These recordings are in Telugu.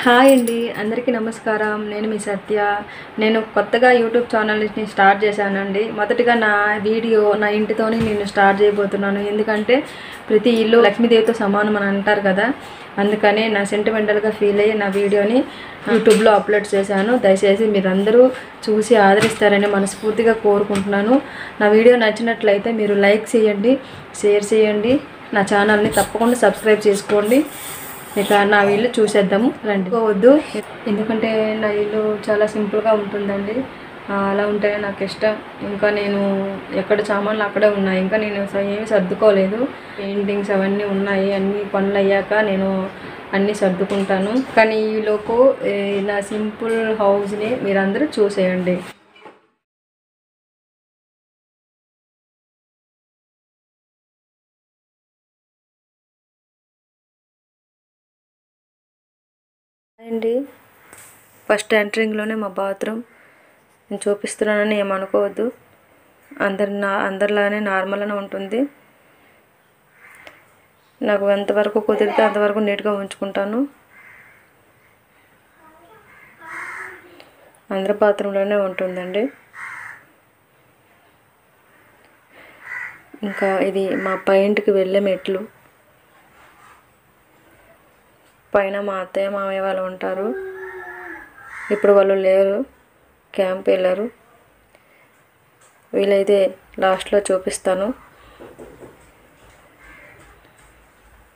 హాయ్ అండి, అందరికీ నమస్కారం. నేను మీ సత్య. నేను కొత్తగా యూట్యూబ్ ఛానల్ని స్టార్ట్ చేశానండి. మొదటిగా నా వీడియో నా ఇంటితోనే నేను స్టార్ట్ చేయబోతున్నాను. ఎందుకంటే ప్రతి ఇల్లు లక్ష్మీదేవితో సమానం అని అంటారు కదా, అందుకనే నా సెంటిమెంటల్గా ఫీల్ అయ్యి నా వీడియోని యూట్యూబ్లో అప్లోడ్ చేశాను. దయచేసి మీరందరూ చూసి ఆదరిస్తారని మనస్ఫూర్తిగా కోరుకుంటున్నాను. నా వీడియో నచ్చినట్లయితే మీరు లైక్ చేయండి, షేర్ చేయండి, నా ఛానల్ని తప్పకుండా సబ్స్క్రైబ్ చేసుకోండి. ఇక నా ఇల్లు చూసేద్దాము రండి. వద్దు, ఎందుకంటే నా ఇల్లు చాలా సింపుల్గా ఉంటుందండి. అలా ఉంటేనే నాకు ఇష్టం. ఇంకా నేను ఎక్కడ సామాన్లు అక్కడే ఉన్నాయి, ఇంకా నేను ఏమీ సర్దుకోలేదు. పెయింటింగ్స్ అవన్నీ ఉన్నాయి, అన్ని పనులు అయ్యాక నేను అన్నీ సర్దుకుంటాను. కానీ ఈలోపు నా సింపుల్ హౌస్ని మీరందరూ చూసేయండి. అండి, ఫస్ట్ ఎంట్రింగ్లోనే మా బాత్రూమ్. నేను చూపిస్తున్నానని ఏమనుకోవద్దు, అందరిలానే నార్మల్గానే ఉంటుంది. నాకు ఎంతవరకు కుదిరితే అంతవరకు నీట్గా ఉంచుకుంటాను. అందరి బాత్రూంలోనే ఉంటుందండి. ఇంకా ఇది మా పైంటికి వెళ్ళే మెట్లు. పైన మా అత్తయ్య మామయ్య వాళ్ళు ఉంటారు. ఇప్పుడు వాళ్ళు లేరు, క్యాంప్ వెళ్ళారు. వీలైతే లాస్ట్లో చూపిస్తాను.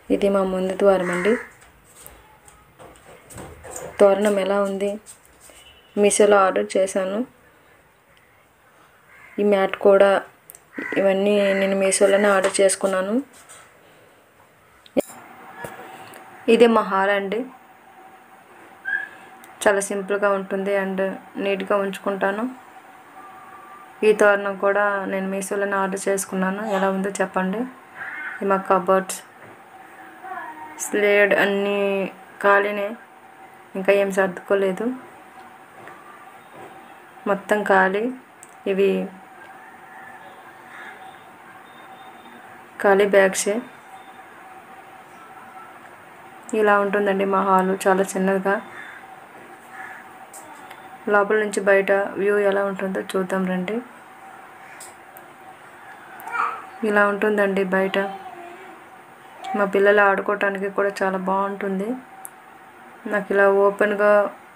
ఇది మా ముందు ద్వారం అండి. తోరణం ఎలా ఉంది, మీషోలో ఆర్డర్ చేశాను. ఈ మ్యాట్ కూడా, ఇవన్నీ నేను మీషోలోనే ఆర్డర్ చేసుకున్నాను. ఇది మా హాల్ అండి. చాలా సింపుల్గా ఉంటుంది అండ్ నీట్గా ఉంచుకుంటాను. ఈ తోరణం కూడా నేను మీషోలోనే ఆర్డర్ చేసుకున్నాను. ఎలా ఉందో చెప్పండి. ఇది మా కబోర్డ్స్, స్లేడ్ అన్నీ ఖాళీనే, ఇంకా ఏం సర్దుకోలేదు, మొత్తం ఖాళీ. ఇవి ఖాళీ బ్యాగ్సే. ఇలా ఉంటుందండి మా హాలు, చాలా చిన్నదిగా. లోపల నుంచి బయట వ్యూ ఎలా ఉంటుందో చూద్దాం రండి. ఇలా ఉంటుందండి బయట. మా పిల్లలు ఆడుకోవటానికి కూడా చాలా బాగుంటుంది. నాకు ఇలా ఓపెన్గా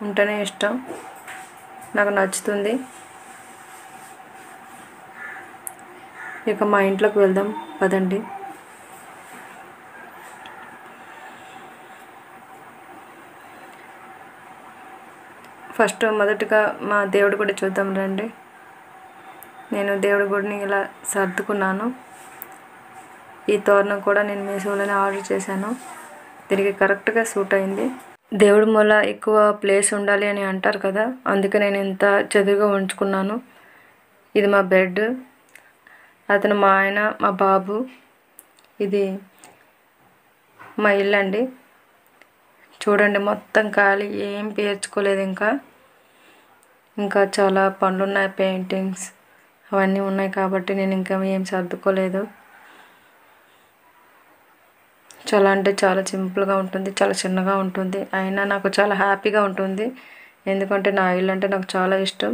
ఉంటేనే ఇష్టం, నాకు నచ్చుతుంది. ఇక మా ఇంట్లోకి వెళ్దాం పదండి. ఫస్ట్ మొదటగా మా దేవుడి గుడి చూద్దాం రండి. నేను దేవుడి గుడిని ఇలా సర్దుకున్నాను. ఈ తోరణం కూడా నేను మీషోలోనే ఆర్డర్ చేశాను. దీనికి కరెక్ట్గా సూట్ అయింది. దేవుడి మూల ఎక్కువ ప్లేస్ ఉండాలి అని అంటారు కదా, అందుకే నేను ఇంత చదువుగా ఉంచుకున్నాను. ఇది మా బెడ్, అతను మా ఆయన, మా బాబు. ఇది మా ఇల్లు అండి. చూడండి, మొత్తం ఖాళీ, ఏం పేర్చుకోలేదు. ఇంకా చాలా పనులు ఉన్నాయి, పెయింటింగ్స్ అవన్నీ ఉన్నాయి కాబట్టి నేను ఇంకా ఏం సర్దుకోలేదు. చాలా అంటే చాలా సింపుల్గా ఉంటుంది, చాలా చిన్నగా ఉంటుంది, అయినా నాకు చాలా హ్యాపీగా ఉంటుంది. ఎందుకంటే నా ఇల్లు అంటే నాకు చాలా ఇష్టం.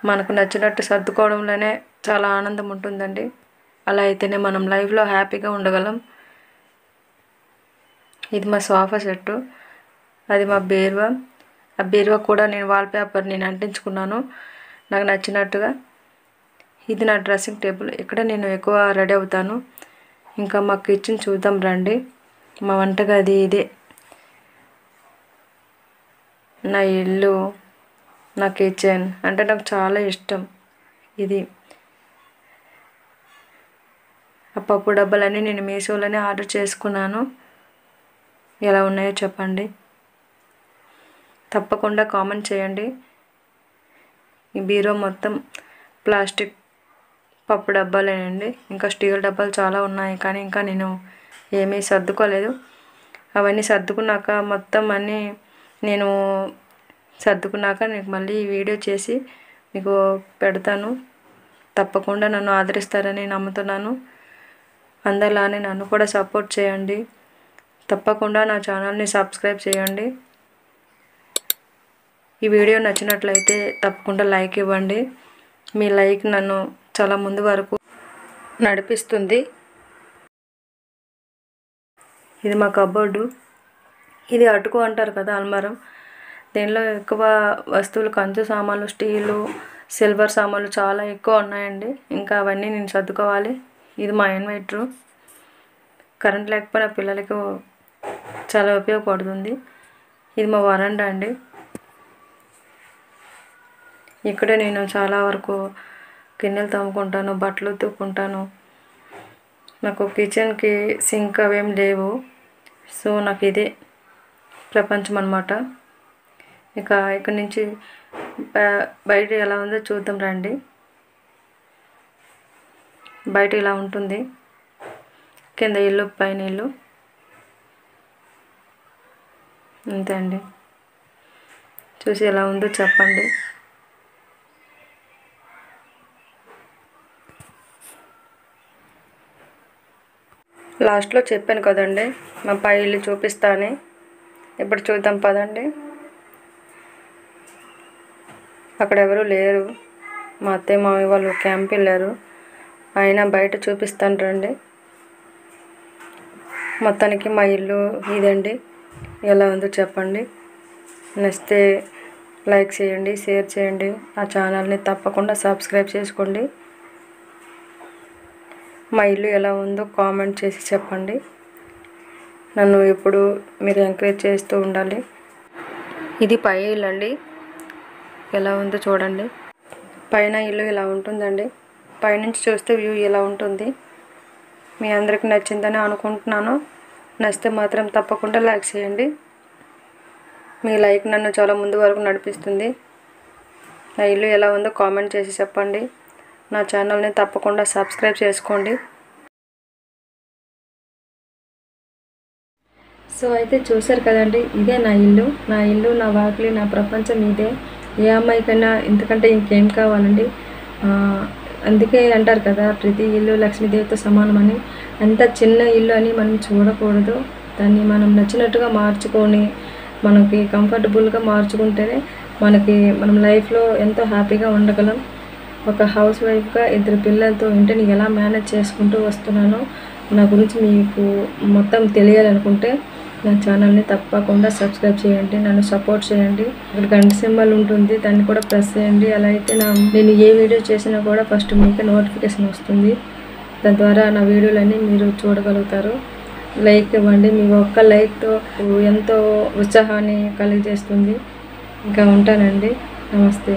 మనకు నచ్చినట్టు సర్దుకోవడంలోనే చాలా ఆనందం ఉంటుందండి. అలా అయితేనే మనం లైఫ్లో హ్యాపీగా ఉండగలం. ఇది మా సోఫా సెట్టు, అది మా బీరువా. ఆ బీరువా కూడా నేను వాల్పేపర్ నేను అంటించుకున్నాను నాకు నచ్చినట్టుగా. ఇది నా డ్రెస్సింగ్ టేబుల్, ఇక్కడ నేను ఎక్కువ రెడీ అవుతాను. ఇంకా మా కిచెన్ చూద్దాం రండి. మా వంటగది ఇదే. నా ఇల్లు, నా కిచెన్ అంటే నాకు చాలా ఇష్టం. ఇది ఆ పప్పు డబ్బాలన్నీ నేను మీషోలోనే ఆర్డర్ చేసుకున్నాను. ఎలా ఉన్నాయో చెప్పండి, తప్పకుండా కామెంట్ చేయండి. ఈ బీరో మొత్తం ప్లాస్టిక్ పప్పు డబ్బాలేనండి. ఇంకా స్టీల్ డబ్బాలు చాలా ఉన్నాయి, కానీ ఇంకా నేను ఏమీ సర్దుకోలేదు. అవన్నీ సర్దుకున్నాక, మొత్తం అన్నీ నేను సర్దుకున్నాక నీకు మళ్ళీ వీడియో చేసి మీకు పెడతాను. తప్పకుండా నన్ను ఆదరిస్తారని నమ్ముతున్నాను. అందరిలానే నన్ను కూడా సపోర్ట్ చేయండి. తప్పకుండా నా ఛానల్ని సబ్స్క్రైబ్ చేయండి. ఈ వీడియో నచ్చినట్లయితే తప్పకుండా లైక్ ఇవ్వండి. మీ లైక్ నన్ను చాలా ముందు వరకు నడిపిస్తుంది. ఇది మా కబోర్డు. ఇది అటుకు అంటారు కదా, అల్మారం. దీనిలో ఎక్కువ వస్తువులు, కంచు సామాన్లు, స్టీలు, సిల్వర్ సామాన్లు చాలా ఎక్కువ ఉన్నాయండి. ఇంకా అవన్నీ నేను సర్దుకోవాలి. ఇది మా ఇన్వర్టర్. కరెంట్ లేకపోయినా పిల్లలకు చాలా ఉపయోగపడుతుంది. ఇది మా వరండా అండి. ఇక్కడే నేను చాలా వరకు గిన్నెలు తోముకుంటాను, బట్టలు ఉతుక్కుంటాను. నాకు కిచెన్కి సింక్ అవేం లేవు. సో నాకు ఇదే ప్రపంచం అన్నమాట. ఇక ఇక్కడి నుంచి బయట ఎలా ఉందో చూద్దాం రండి. బయట ఇలా ఉంటుంది. కింద ఇల్లు, పైన ఇల్లు. అంతే అండి. చూసి ఎలా ఉందో చెప్పండి. లాస్ట్లో చెప్పాను కదండి మా పై ఇల్లు చూపిస్తానే. ఇప్పుడు చూద్దాం పదండి. అక్కడ ఎవరు లేరు. మా అత్తయ్య మామయ్య వాళ్ళు క్యాంప్ వెళ్ళారు. అయినా బయట చూపిస్తాను రండి. మొత్తానికి మా ఇల్లు ఇదండి. ఎలా ఉందో చెప్పండి. నచ్చితే లైక్ చేయండి, షేర్ చేయండి. ఆ ఛానల్ని తప్పకుండా సబ్స్క్రైబ్ చేసుకోండి. మా ఇల్లు ఎలా ఉందో కామెంట్ చేసి చెప్పండి. నన్ను ఎప్పుడు మీరు ఎంకరేజ్ చేస్తూ ఉండాలి. ఇది పై ఇల్లు అండి. ఎలా ఉందో చూడండి. పైన ఇల్లు ఇలా ఉంటుందండి. పైనుంచి చూస్తే వ్యూ ఇలా ఉంటుంది. మీ అందరికి నచ్చిందని అనుకుంటున్నాను. నచ్చితే మాత్రం తప్పకుండా లైక్ చేయండి. మీ లైక్ నన్ను చాలా ముందు వరకు నడిపిస్తుంది. నా ఇల్లు ఎలా ఉందో కామెంట్ చేసి చెప్పండి. నా ఛానల్ని తప్పకుండా సబ్స్క్రైబ్ చేసుకోండి. సో అయితే చూసారు కదండి, ఇదే నా ఇల్లు. నా ఇల్లు, నా వాకిలి, నా ప్రపంచం ఇదే. ఏ అమ్మాయికైనా ఇంతకంటే ఇంకేం కావాలండి. అందుకే అంటారు కదా, ప్రతి ఇల్లు లక్ష్మీదేవితో సమానమని. అంత చిన్న ఇల్లు అని మనం చూడకూడదు. దాన్ని మనం నచ్చినట్టుగా మార్చుకొని మనకి కంఫర్టబుల్గా మార్చుకుంటేనే మనం లైఫ్లో ఎంతో హ్యాపీగా ఉండగలం. ఒక హౌస్ వైఫ్గా 2 పిల్లలతో ఇంటిని ఎలా మేనేజ్ చేసుకుంటూ వస్తున్నానో నా గురించి మీకు మొత్తం తెలియాలనుకుంటే నా ఛానల్ని తప్పకుండా సబ్స్క్రైబ్ చేయండి. నన్ను సపోర్ట్ చేయండి. ఇక్కడ గంట సింబల్ ఉంటుంది, దాన్ని కూడా ప్రెస్ చేయండి. అలా అయితే నేను ఏ వీడియో చేసినా కూడా ఫస్ట్ మీకు నోటిఫికేషన్ వస్తుంది. దాని ద్వారా నా వీడియోలన్నీ మీరు చూడగలుగుతారు. లైక్ ఇవ్వండి. మీ ఒక్క లైక్తో ఎంతో ఉత్సాహాన్ని కలిగజేస్తుంది. ఇంకా ఉంటానండి. నమస్తే.